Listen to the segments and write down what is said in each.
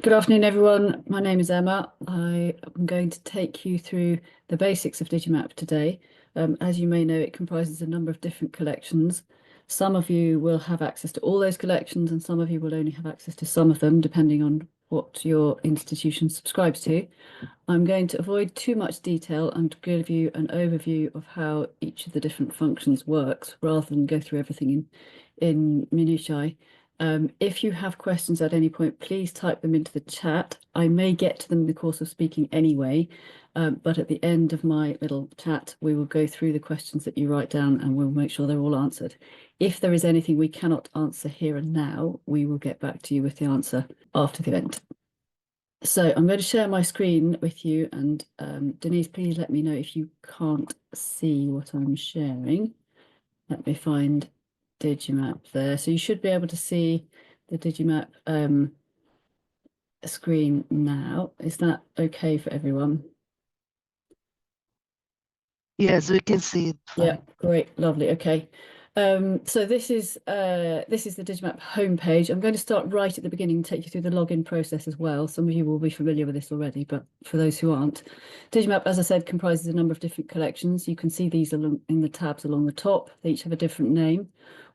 Good afternoon, everyone. My name is Emma. I am going to take you through the basics of Digimap today. As you may know, it comprises a number of different collections. Some of you will have access to all those collections, and some of you will only have access to some of them, depending on what your institution subscribes to. I'm going to avoid too much detail and give you an overview of how each of the different functions works, rather than go through everything in minutiae. If you have questions at any point, please type them into the chat. I may get to them in the course of speaking anyway, but at the end of my little chat, we will go through the questions that you write down and we'll make sure they're all answered. If there is anything we cannot answer here and now, we will get back to you with the answer after the event. So I'm going to share my screen with you, and Denise, please let me know if you can't see what I'm sharing. Let me find Digimap there. So you should be able to see the Digimap screen now. Is that okay for everyone? Yes, we can see it. Fine. Yeah, great, lovely. Okay. So this is the Digimap homepage. I'm going to start right at the beginning and take you through the login process as well. Some of you will be familiar with this already, but for those who aren't, Digimap, as I said, comprises a number of different collections. You can see these along in the tabs along the top. They each have a different name.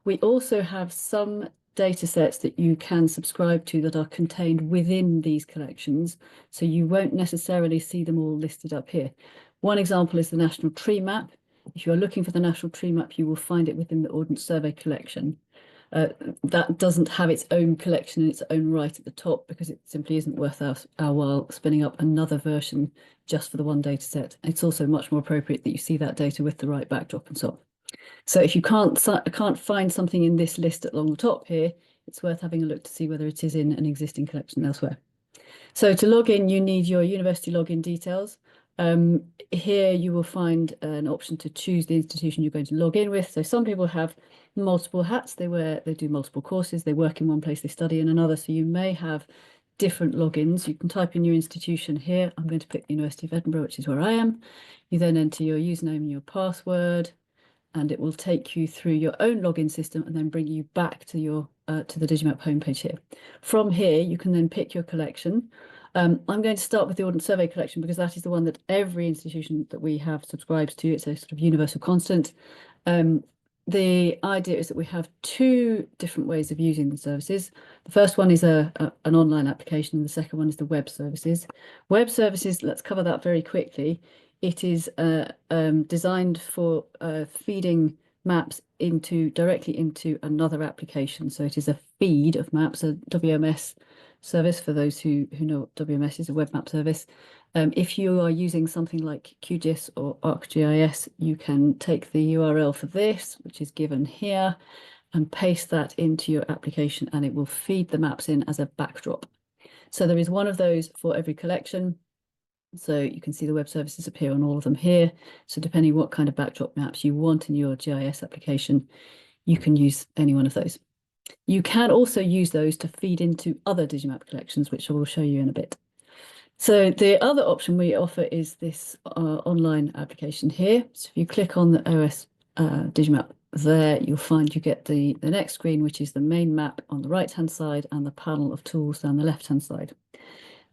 We also have some data sets that you can subscribe to that are contained within these collections, so you won't necessarily see them all listed up here. One example is the National Tree Map. If you are looking for the National Tree Map, you will find it within the Ordnance Survey collection. That doesn't have its own collection in its own right at the top, because it simply isn't worth our while spinning up another version just for the one data set. It's also much more appropriate that you see that data with the right backdrop and so on. So if you can't find something in this list along the top here, it's worth having a look to see whether it is in an existing collection elsewhere. So to log in, you need your university login details. Here you will find an option to choose the institution you're going to log in with. So some people have multiple hats. They do multiple courses. They work in one place, they study in another. So you may have different logins. You can type in your institution here. I'm going to pick the University of Edinburgh, which is where I am. You then enter your username and your password, and it will take you through your own login system and then bring you back to your to the Digimap homepage here. From here, you can then pick your collection. I'm going to start with the Ordnance Survey collection because that is the one that every institution that we have subscribes to. It's a sort of universal constant. The idea is that we have two different ways of using the services. The first one is an online application, and the second one is the web services. Web services, let's cover that very quickly. It is designed for feeding maps directly into another application. So it is a feed of maps, a WMS service. For those who know what WMS is, a web map service. If you are using something like QGIS or ArcGIS, you can take the URL for this, which is given here, and paste that into your application, and it will feed the maps in as a backdrop. So there is one of those for every collection. So you can see the web services appear on all of them here. So depending what kind of backdrop maps you want in your GIS application, you can use any one of those. You can also use those to feed into other Digimap collections, which I will show you in a bit. So the other option we offer is this online application here. So if you click on the OS Digimap there, you'll find you get the next screen, which is the main map on the right-hand side and the panel of tools down the left-hand side.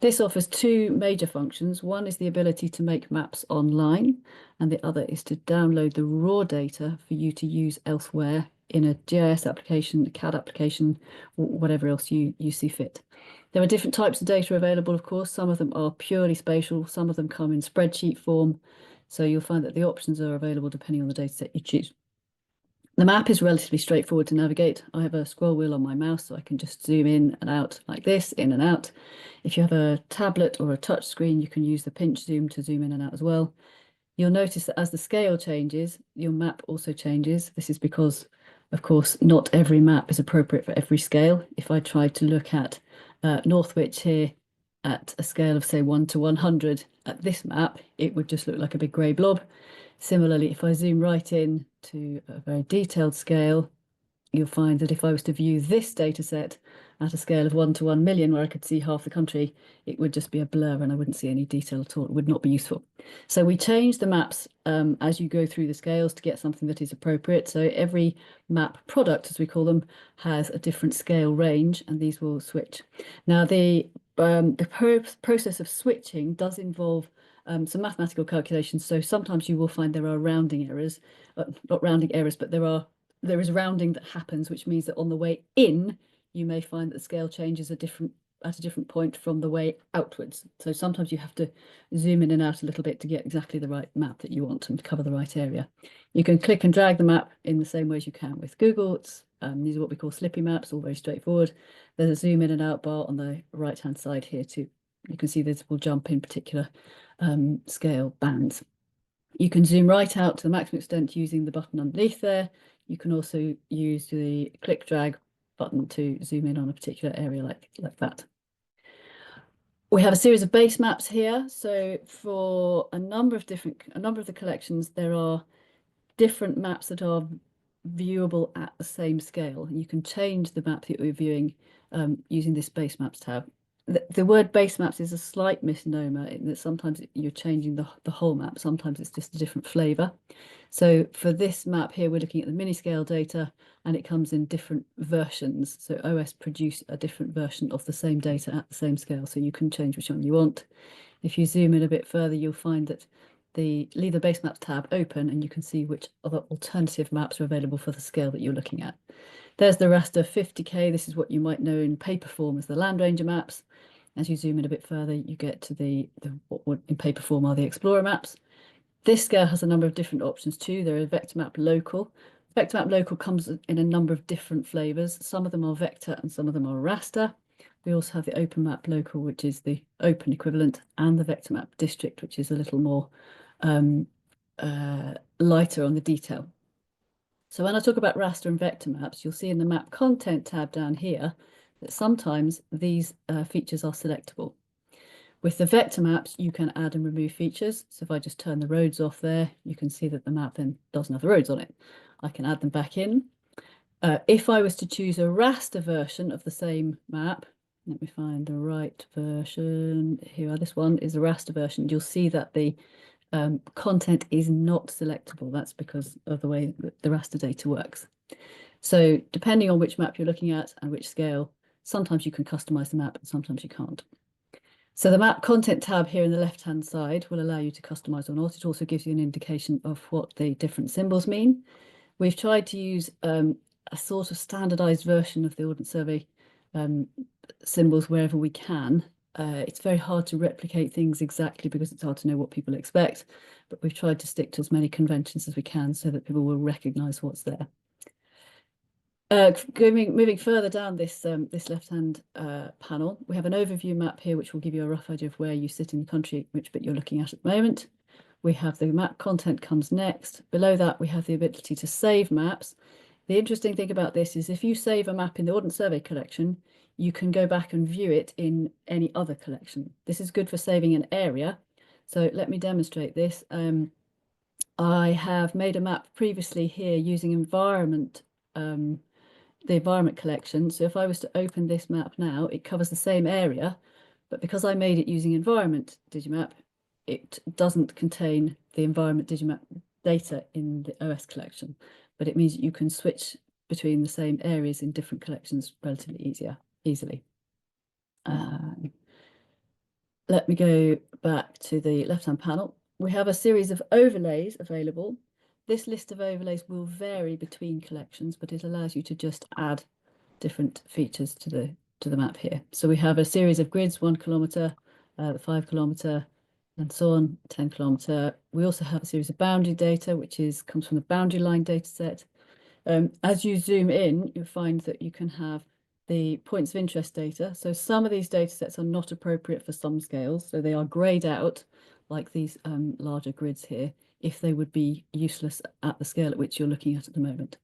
This offers two major functions. One is the ability to make maps online, and the other is to download the raw data for you to use elsewhere in a GIS application, a CAD application, or whatever else you see fit. There are different types of data available, of course. Some of them are purely spatial, some of them come in spreadsheet form. So you'll find that the options are available depending on the data set you choose. The map is relatively straightforward to navigate. I have a scroll wheel on my mouse, so I can just zoom in and out like this, in and out. If you have a tablet or a touch screen, you can use the pinch zoom to zoom in and out as well. You'll notice that as the scale changes, your map also changes. This is because, of course, not every map is appropriate for every scale. If I tried to look at Northwich here at a scale of, say, 1 to 100 at this map, it would just look like a big grey blob. Similarly, if I zoom right in to a very detailed scale, you'll find that if I was to view this data set at a scale of 1 to 1 million, where I could see half the country, it would just be a blur and I wouldn't see any detail at all. It would not be useful. So we change the maps as you go through the scales to get something that is appropriate. So every map product, as we call them, has a different scale range, and these will switch. Now, the process of switching does involve some mathematical calculations. So sometimes you will find there are rounding errors, not rounding errors, but there is rounding that happens, which means that on the way in, you may find that the scale changes at a different point from the way outwards. So sometimes you have to zoom in and out a little bit to get exactly the right map that you want and to cover the right area. You can click and drag the map in the same way as you can with Google. These are what we call slippy maps, all very straightforward. There's a zoom in and out bar on the right-hand side here too. You can see this will jump in particular scale bands. You can zoom right out to the maximum extent using the button underneath there. You can also use the click drag button to zoom in on a particular area like that. We have a series of base maps here. So for a number of the collections, there are different maps that are viewable at the same scale. And you can change the map that you're viewing using this base maps tab. The word base maps is a slight misnomer in that sometimes you're changing the whole map. Sometimes it's just a different flavor. So for this map here, we're looking at the mini scale data and it comes in different versions. So OS produce a different version of the same data at the same scale. So you can change which one you want. If you zoom in a bit further, you'll find that leave the base maps tab open and you can see which other alternative maps are available for the scale that you're looking at. There's the raster 50K. This is what you might know in paper form as the Land Ranger maps. As you zoom in a bit further, you get to what would in paper form are the Explorer maps. This scale has a number of different options too. There are Vector Map Local. Vector Map Local comes in a number of different flavors. Some of them are vector and some of them are raster. We also have the Open Map Local, which is the open equivalent, and the Vector Map District, which is a little more lighter on the detail. So when I talk about raster and vector maps, you'll see in the map content tab down here that sometimes these features are selectable. With the vector maps, you can add and remove features. So if I just turn the roads off there, you can see that the map then doesn't have the roads on it. I can add them back in. If I was to choose a raster version of the same map, let me find the right version. Here, this one is a raster version. You'll see that the content is not selectable. That's because of the way that the raster data works. So depending on which map you're looking at and which scale, sometimes you can customize the map and sometimes you can't. So the map content tab here in the left-hand side will allow you to customize or not. It also gives you an indication of what the different symbols mean. We've tried to use a sort of standardized version of the Ordnance Survey symbols wherever we can. It's very hard to replicate things exactly because it's hard to know what people expect, but we've tried to stick to as many conventions as we can so that people will recognize what's there. Moving further down this left-hand panel, we have an overview map here, which will give you a rough idea of where you sit in the country, which bit you're looking at the moment. We have the map content comes next. Below that, we have the ability to save maps. The interesting thing about this is if you save a map in the Ordnance Survey collection, you can go back and view it in any other collection. This is good for saving an area. So let me demonstrate this. I have made a map previously here using the environment collection. So if I was to open this map now, it covers the same area, but because I made it using environment Digimap, it doesn't contain the environment Digimap data in the OS collection, but it means you can switch between the same areas in different collections relatively easily. Let me go back to the left-hand panel. We have a series of overlays available. This list of overlays will vary between collections, but it allows you to just add different features to the map here. So we have a series of grids, 1 kilometre, the 5 kilometre, and so on, 10 kilometre. We also have a series of boundary data, which comes from the boundary line data set. As you zoom in, you'll find that you can have the points of interest data. So some of these data sets are not appropriate for some scales, so they are grayed out like these larger grids here, if they would be useless at the scale at which you're looking at the moment.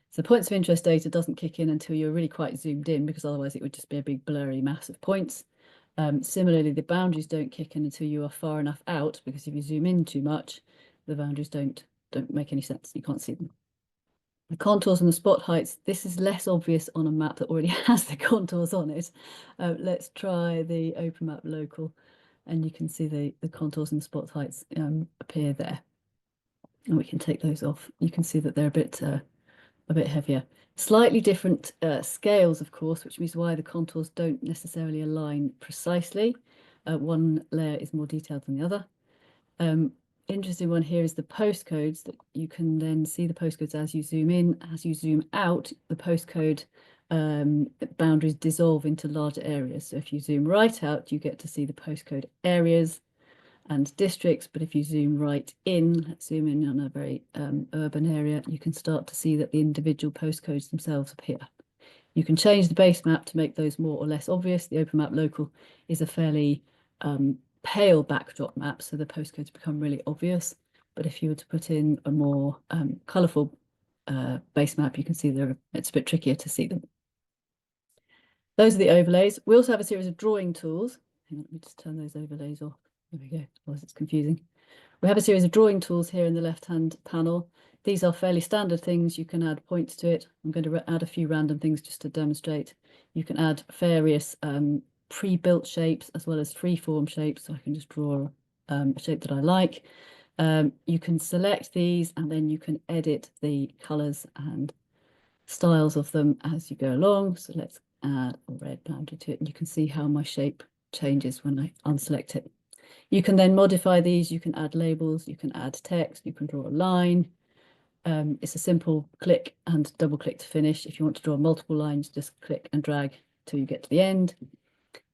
So points of interest data doesn't kick in until you're really quite zoomed in, because otherwise it would just be a big blurry mass of points. Similarly, the boundaries don't kick in until you are far enough out, because if you zoom in too much, the boundaries don't make any sense. You can't see them. The contours and the spot heights, this is less obvious on a map that already has the contours on it. Let's try the Open Map Local, and you can see the contours and spot heights appear there. And we can take those off. You can see that they're a bit a bit heavier. Slightly different scales, of course, which means why the contours don't necessarily align precisely. One layer is more detailed than the other. Interesting one here is the postcodes, that you can then see the postcodes as you zoom in. As you zoom out, the postcode boundaries dissolve into larger areas. So if you zoom right out, you get to see the postcode areas and districts. But if you zoom right in, let's zoom in on a very urban area, you can start to see that the individual postcodes themselves appear. You can change the base map to make those more or less obvious. The Open Map Local is a fairly pale backdrop map, so the postcodes become really obvious. But if you were to put in a more colourful base map, you can see it's a bit trickier to see them. Those are the overlays. We also have a series of drawing tools. Hang on, let me just turn those overlays off. There we go, otherwise it's confusing. We have a series of drawing tools here in the left-hand panel. These are fairly standard things. You can add points to it. I'm going to add a few random things just to demonstrate. You can add various pre-built shapes as well as free-form shapes. So I can just draw a shape that I like. You can select these and then you can edit the colors and styles of them as you go along. So let's add a red boundary to it, and you can see how my shape changes when I unselect it. You can then modify these. You can add labels, you can add text, you can draw a line. It's a simple click and double click to finish. If you want to draw multiple lines, just click and drag till you get to the end.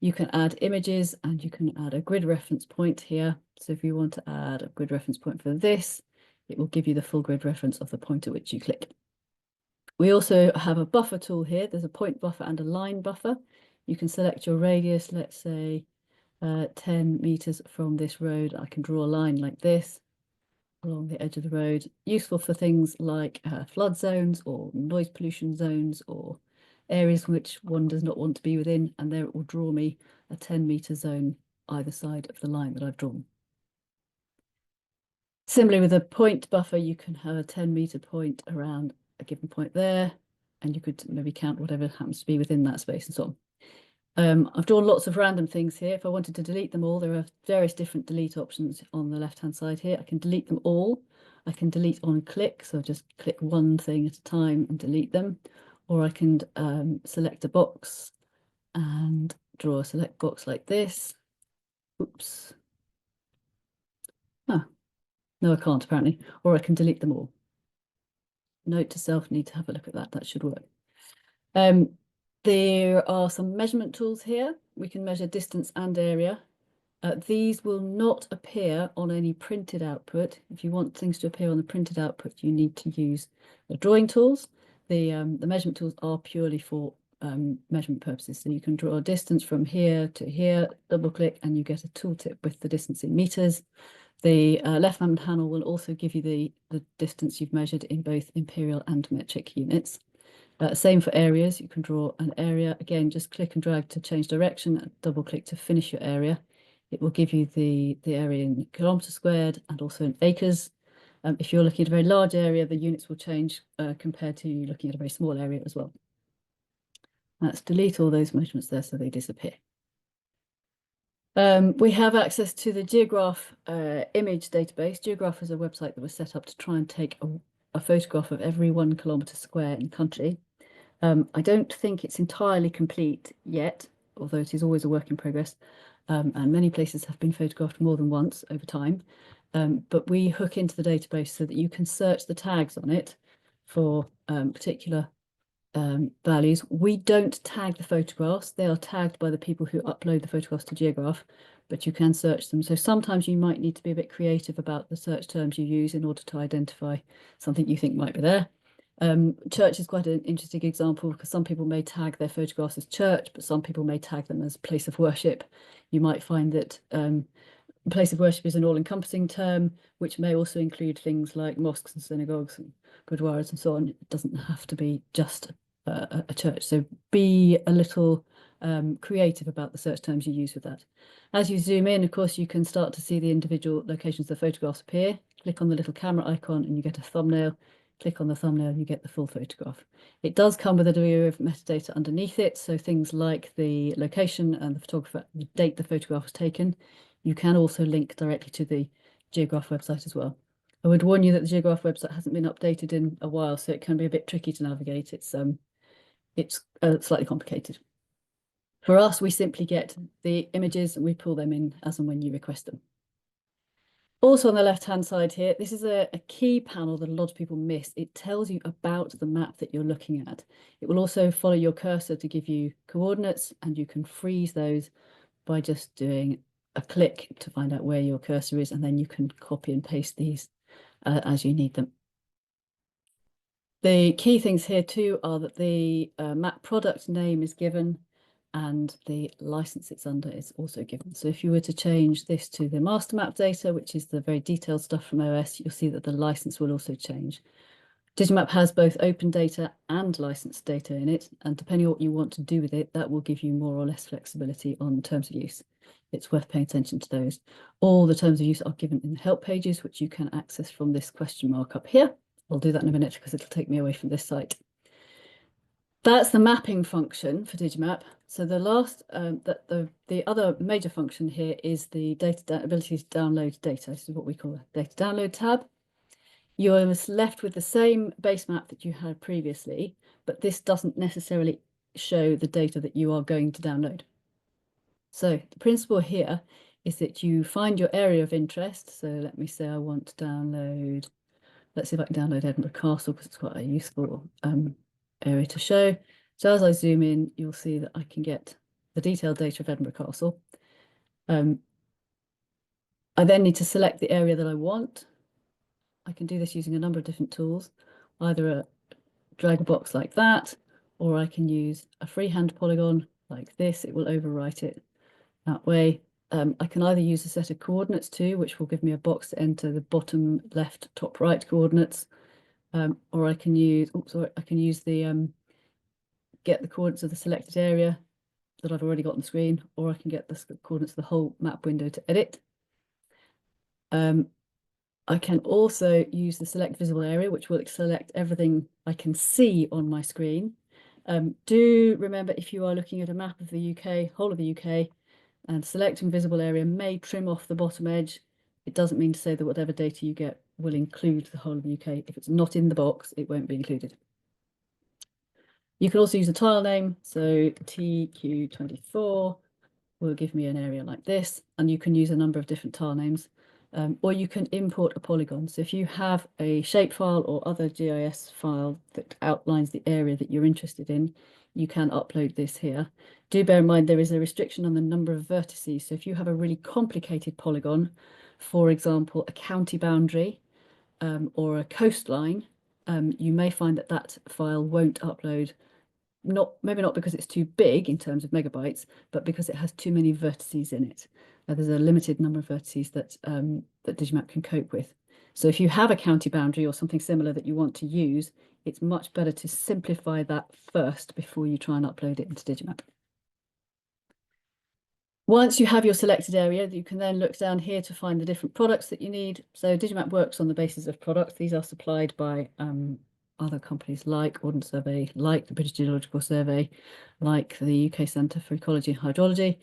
You can add images and you can add a grid reference point here. So if you want to add a grid reference point for this, it will give you the full grid reference of the point at which you click. We also have a buffer tool here. There's a point buffer and a line buffer. You can select your radius, let's say 10 meters from this road. I can draw a line like this along the edge of the road, useful for things like flood zones or noise pollution zones or areas which one does not want to be within, and there it will draw me a 10-meter zone either side of the line that I've drawn. Similarly, with a point buffer, you can have a 10-meter point around a given point there, and you could maybe count whatever happens to be within that space and so on. I've drawn lots of random things here. If I wanted to delete them all, there are various different delete options on the left-hand side here. I can delete them all. I can delete on click, so just click one thing at a time and delete them. Or I can select a box and draw a select box like this. Oops. Ah, no, I can't apparently. Or I can delete them all. Note to self, need to have a look at that. That should work. There are some measurement tools here. We can measure distance and area. These will not appear on any printed output. If you want things to appear on the printed output, you need to use the drawing tools. The measurement tools are purely for measurement purposes. So you can draw a distance from here to here, double click, and you get a tooltip with the distance in meters. The left-hand panel will also give you the distance you've measured in both imperial and metric units. Same for areas. You can draw an area. Again, just click and drag to change direction and double click to finish your area. It will give you the area in kilometers squared and also in acres. If you're looking at a very large area, the units will change compared to you looking at a very small area as well. Let's delete all those measurements there so they disappear. We have access to the Geograph image database. Geograph is a website that was set up to try and take a photograph of every 1 kilometre square in the country. I don't think it's entirely complete yet, although it is always a work in progress. And many places have been photographed more than once over time. But we hook into the database so that you can search the tags on it for particular values. We don't tag the photographs. They are tagged by the people who upload the photographs to Geograph, but you can search them. So sometimes you might need to be a bit creative about the search terms you use in order to identify something you think might be there. Church is quite an interesting example because some people may tag their photographs as church, but some people may tag them as place of worship. You might find that place of worship is an all-encompassing term, which may also include things like mosques and synagogues and gurdwaras and so on. It doesn't have to be just a church. So be a little creative about the search terms you use with that. As you zoom in, of course, you can start to see the individual locations the photographs appear. Click on the little camera icon and you get a thumbnail. Click on the thumbnail, you get the full photograph. It does come with a degree of metadata underneath it, so things like the location and the photographer, the date the photograph was taken. You can also link directly to the Geograph website as well. I would warn you that the Geograph website hasn't been updated in a while, so it can be a bit tricky to navigate. It's slightly complicated. For us, we simply get the images and we pull them in as and when you request them. Also on the left-hand side here, this is a key panel that a lot of people miss. It tells you about the map that you're looking at. It will also follow your cursor to give you coordinates, and you can freeze those by just doing a click to find out where your cursor is, and then you can copy and paste these as you need them. The key things here too are that the map product name is given and the license it's under is also given. So if you were to change this to the master map data, which is the very detailed stuff from OS, you'll see that the license will also change. Digimap has both open data and licensed data in it, and depending on what you want to do with it, that will give you more or less flexibility on terms of use. It's worth paying attention to those. All the terms of use are given in the help pages, which you can access from this question mark up here. I'll do that in a minute because it'll take me away from this site. That's the mapping function for Digimap. So the last, the other major function here is the ability to download data. This is what we call a data download tab. You're left with the same base map that you had previously, but this doesn't necessarily show the data that you are going to download. So the principle here is that you find your area of interest. So let me say I want to download, let's see if I can download Edinburgh Castle because it's quite a useful area to show. So as I zoom in, you'll see that I can get the detailed data of Edinburgh Castle. I then need to select the area that I want. I can do this using a number of different tools, either drag a box like that, or I can use a freehand polygon like this. It will overwrite it that way. I can either use a set of coordinates too, which will give me a box to enter the bottom left, top right coordinates, or I can use, the get the coordinates of the selected area that I've already got on the screen, or I can get the coordinates of the whole map window to edit. I can also use the select visible area, which will select everything I can see on my screen. Do remember, if you are looking at a map of the UK, whole of the UK, and selecting visible area may trim off the bottom edge. It doesn't mean to say that whatever data you get will include the whole of the UK. If it's not in the box, it won't be included. You can also use a tile name, so TQ24 will give me an area like this, and you can use a number of different tile names, or you can import a polygon. So if you have a shapefile or other GIS file that outlines the area that you're interested in, you can upload this here. Do bear in mind there is a restriction on the number of vertices. So if you have a really complicated polygon, for example, a county boundary or a coastline, you may find that that file won't upload. Maybe not because it's too big in terms of megabytes, but because it has too many vertices in it. There's a limited number of vertices that that Digimap can cope with. So if you have a county boundary or something similar that you want to use, it's much better to simplify that first before you try and upload it into Digimap. Once you have your selected area, you can then look down here to find the different products that you need. So Digimap works on the basis of products. These are supplied by other companies like Ordnance Survey, like the British Geological Survey, like the UK Centre for Ecology and Hydrology.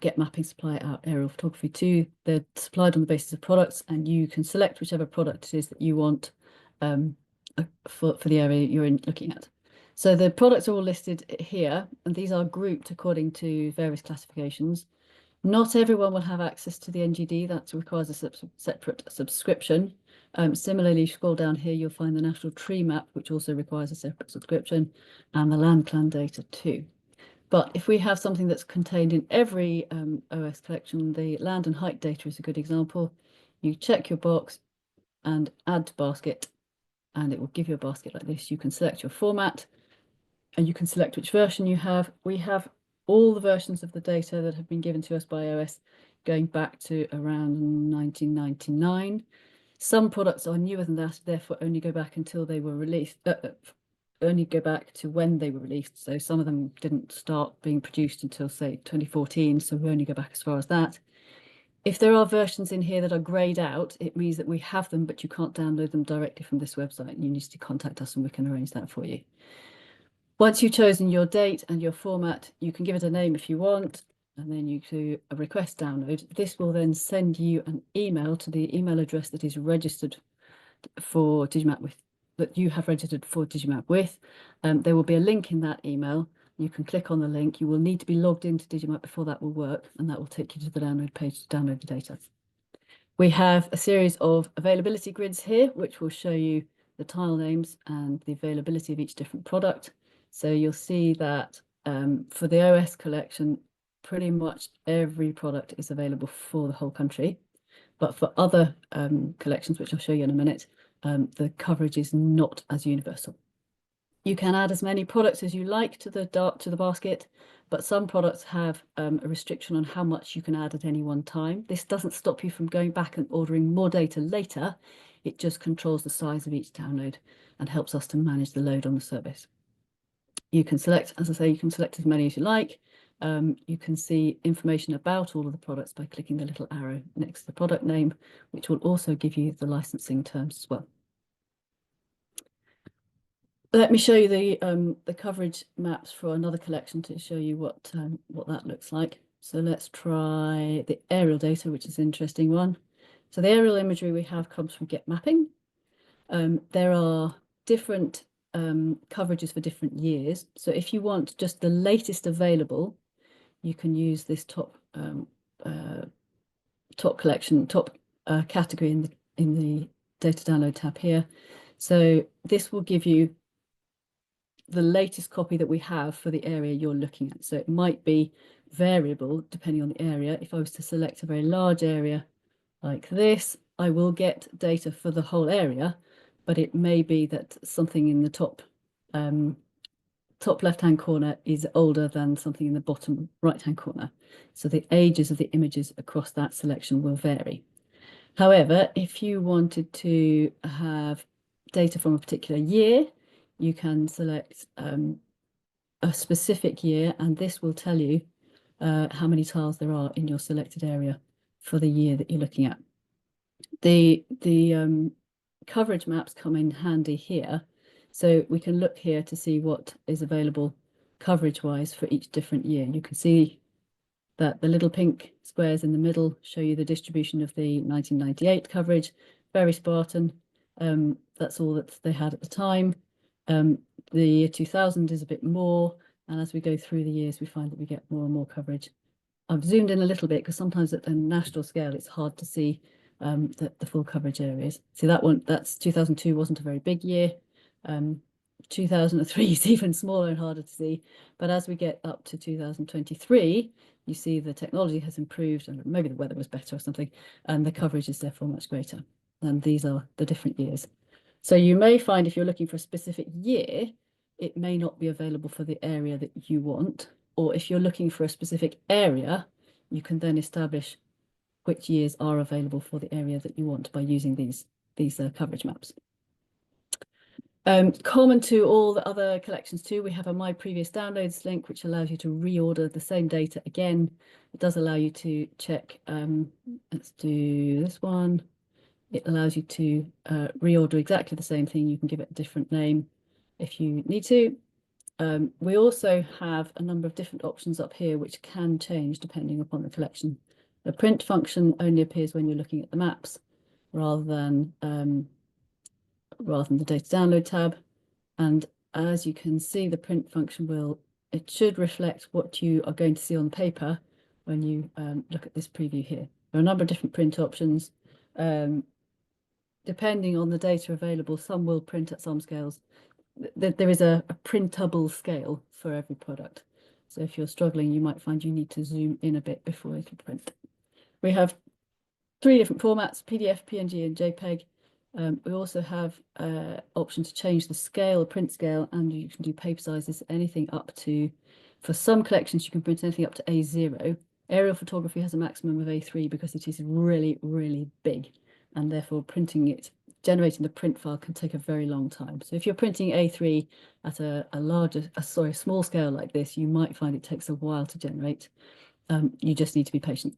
Get mapping supply out aerial photography too. They're supplied on the basis of products, and you can select whichever product it is that you want for the area you're looking at. So the products are all listed here, and these are grouped according to various classifications. Not everyone will have access to the NGD. That requires a separate subscription. Similarly, scroll down here, you'll find the National Tree Map, which also requires a separate subscription, and the land plan data too. But if we have something that's contained in every OS collection, the land and height data is a good example. You check your box and add to basket, and it will give you a basket like this. You can select your format, and you can select which version you have. We have all the versions of the data that have been given to us by OS going back to around 1999. Some products are newer than that, therefore only go back until they were released, only go back to when they were released. So some of them didn't start being produced until, say, 2014, so we only go back as far as that. If there are versions in here that are grayed out, it means that we have them, but you can't download them directly from this website. You need to contact us and we can arrange that for you. Once you've chosen your date and your format, you can give it a name if you want, and then you do a request download. This will then send you an email to the email address that is registered for Digimap with that you have registered for Digimap with. There will be a link in that email. You can click on the link. You will need to be logged into Digimap before that will work, and that will take you to the download page to download the data. We have a series of availability grids here, which will show you the tile names and the availability of each different product. So you'll see that for the OS collection, pretty much every product is available for the whole country. But for other collections, which I'll show you in a minute, the coverage is not as universal. You can add as many products as you like to the basket, but some products have a restriction on how much you can add at any one time. This doesn't stop you from going back and ordering more data later. It just controls the size of each download and helps us to manage the load on the service. You can select, as I say, you can select as many as you like. You can see information about all of the products by clicking the little arrow next to the product name, which will also give you the licensing terms as well. Let me show you the coverage maps for another collection to show you what that looks like. So let's try the aerial data, which is an interesting one. So the aerial imagery we have comes from Get Mapping. There are different coverages for different years. So if you want just the latest available, you can use this top collection, category in the data download tab here. So this will give you the latest copy that we have for the area you're looking at. So it might be variable depending on the area. If I was to select a very large area like this, I will get data for the whole area, but it may be that something in the top left-hand corner is older than something in the bottom right-hand corner. So the ages of the images across that selection will vary. However, if you wanted to have data from a particular year, you can select a specific year, and this will tell you how many tiles there are in your selected area for the year that you're looking at. The coverage maps come in handy here, so we can look here to see what is available coverage-wise for each different year. You can see that the little pink squares in the middle show you the distribution of the 1998 coverage, very Spartan. That's all that they had at the time. The year 2000 is a bit more, and as we go through the years, we find that we get more and more coverage. I've zoomed in a little bit because sometimes at a national scale, it's hard to see the full coverage areas. See that one, that's 2002 wasn't a very big year. 2003 is even smaller and harder to see. But as we get up to 2023, you see the technology has improved, and maybe the weather was better or something, and the coverage is therefore much greater. And these are the different years. So you may find if you're looking for a specific year, it may not be available for the area that you want. Or if you're looking for a specific area, you can then establish which years are available for the area that you want by using these coverage maps. Common to all the other collections too, we have a My Previous Downloads link, which allows you to reorder the same data again. It does allow you to check, let's do this one. It allows you to reorder exactly the same thing. You can give it a different name if you need to. We also have a number of different options up here which can change depending upon the collection. The print function only appears when you're looking at the maps rather than the data download tab. And as you can see, the print function it should reflect what you are going to see on paper when you look at this preview here. There are a number of different print options. Depending on the data available, some will print at some scales. There is a printable scale for every product. So if you're struggling, you might find you need to zoom in a bit before it'll print. We have 3 different formats: PDF, PNG, and JPEG. We also have option to change the scale, the print scale, and you can do paper sizes, anything up to, for some collections, you can print anything up to A0. Aerial photography has a maximum of A3 because it is really, really big, and therefore generating the print file can take a very long time. So if you're printing A3 at a small scale like this, you might find it takes a while to generate. You just need to be patient.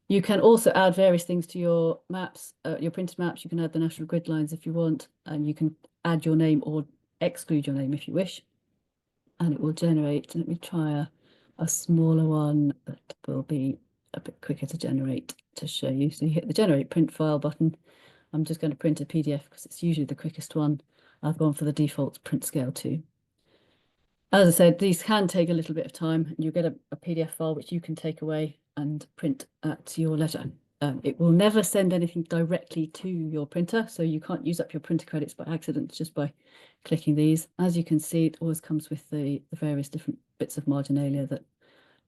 You can also add various things to your maps, your printed maps. You can add the national grid lines if you want, and you can add your name or exclude your name if you wish. And it will generate, let me try a smaller one that will be a bit quicker to generate to show you. So you hit the generate print file button, I'm just going to print a PDF because it's usually the quickest one. I've gone for the default print scale 2. As I said, these can take a little bit of time, and you get a PDF file which you can take away and print at your leisure. It will never send anything directly to your printer, so you can't use up your printer credits by accident just by clicking these. As you can see, it always comes with the various different bits of marginalia that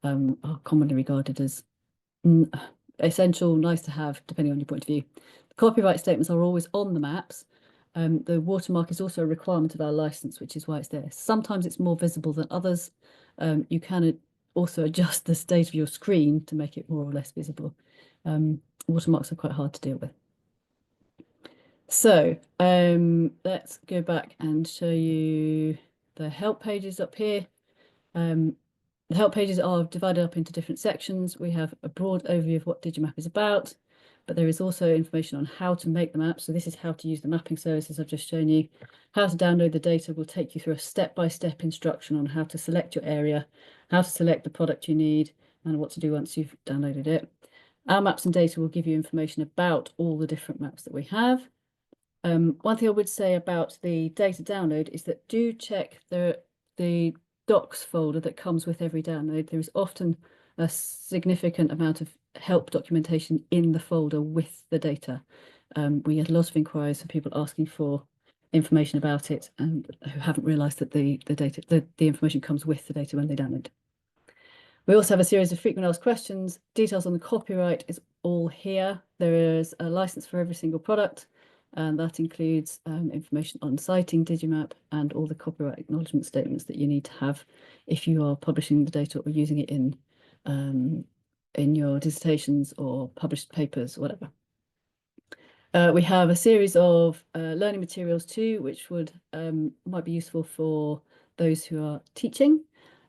are commonly regarded as essential, nice to have, depending on your point of view. The copyright statements are always on the maps. The watermark is also a requirement of our license, which is why it's there. Sometimes it's more visible than others. You can also adjust the state of your screen to make it more or less visible. Watermarks are quite hard to deal with. So let's go back and show you the help pages up here. The help pages are divided up into different sections. We have a broad overview of what Digimap is about, but there is also information on how to make the map. So this is how to use the mapping services I've just shown you. How to download the data will take you through a step-by-step instruction on how to select your area, how to select the product you need, and what to do once you've downloaded it. Our maps and data will give you information about all the different maps that we have. One thing I would say about the data download is that do check the docs folder that comes with every download. There is often a significant amount of help documentation in the folder with the data. We get a lot of inquiries from people asking for information about it and who haven't realised that the information comes with the data when they download. We also have a series of frequently asked questions. Details on the copyright is all here. There is a license for every single product, and that includes information on citing Digimap and all the copyright acknowledgement statements that you need to have if you are publishing the data or using it in your dissertations or published papers, whatever. We have a series of learning materials too, which might be useful for those who are teaching.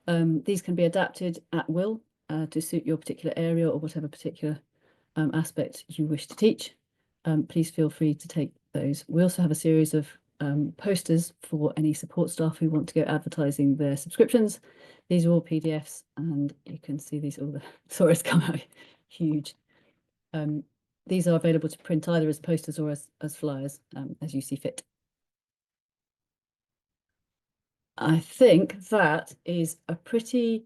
These can be adapted at will to suit your particular area or whatever particular aspect you wish to teach. Please feel free to take those. We also have a series of posters for any support staff who want to go advertising their subscriptions. These are all PDFs, and you can see these all the sorry, come out huge. These are available to print either as posters or as flyers, as you see fit. I think that is a pretty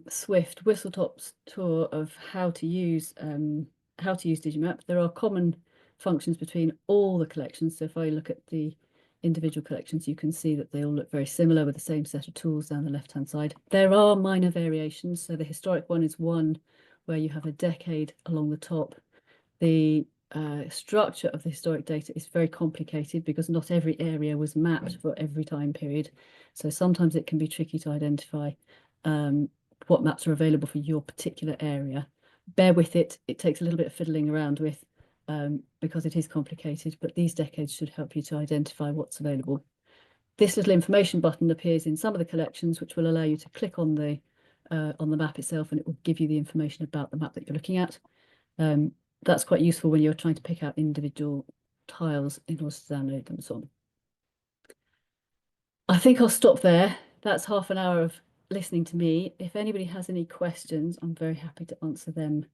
swift whistle-top tour of how to use Digimap. There are common functions between all the collections. So if I look at the individual collections, you can see that they all look very similar with the same set of tools down the left-hand side. There are minor variations. So the historic one is one where you have a decade along the top. The structure of the historic data is very complicated because not every area was mapped for every time period. So sometimes it can be tricky to identify what maps are available for your particular area. Bear with it. It takes a little bit of fiddling around with because it is complicated, but these decades should help you to identify what's available. This little information button appears in some of the collections, which will allow you to click on the map itself, and it will give you the information about the map that you're looking at. That's quite useful when you're trying to pick out individual tiles in order to download them and so on. I think I'll stop there. That's half an hour of listening to me. If anybody has any questions, I'm very happy to answer them